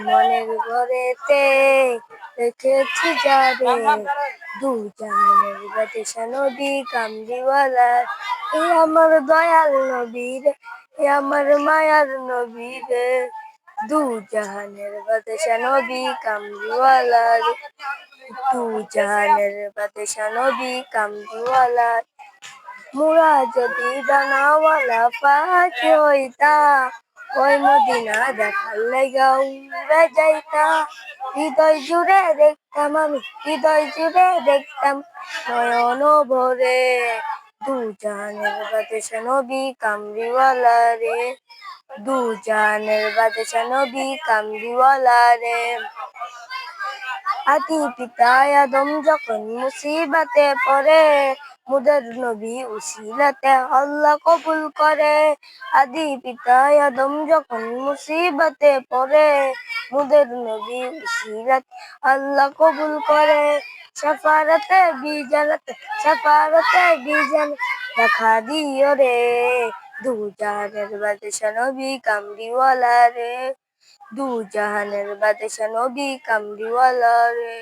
মনের ঘরেতে রেখেছি যারে, দু জাহানের বাদশা নবী কামলিওয়ালা। এ আমার দয়াল নবী রে, এ আমার মায়ার নবী রে, দু জাহানের বাদশা নবী কামলিওয়ালা রে, দু জাহানের বাদশা নবী কামলিওয়ালা। মোরা যদি ডানাওয়ালা পাখি হইতাম, ওই মদিনা দেখার লাইগা উড়ে যাইতাম। হৃদয় জুড়ে দেখতাম আমি, হৃদয় জুড়ে দেখতাম নয়ন ভরে, দু জাহানের বাদশা নবী কামলিওয়ালা রে, দু জাহানের বাদশা নবী কামলিওয়ালা রে। আদি পিতা আদম যখন মুসিবতে পড়ে, মুদের নবী উসিলাতে আল্লাহ কবুল করে। আদি পিতা আদম যখন মুসিবতে পড়ে, মুদের নবী উসিলাতে আল্লাহ কবুল করে। সাফারতে বিজানতে, সাফারতে বিজান দেখা দিও রে, দু জাহানের বাদশা নবী কামলিওয়ালা রে, দু জাহানের বাদশা নবী কামলিওয়ালা রে।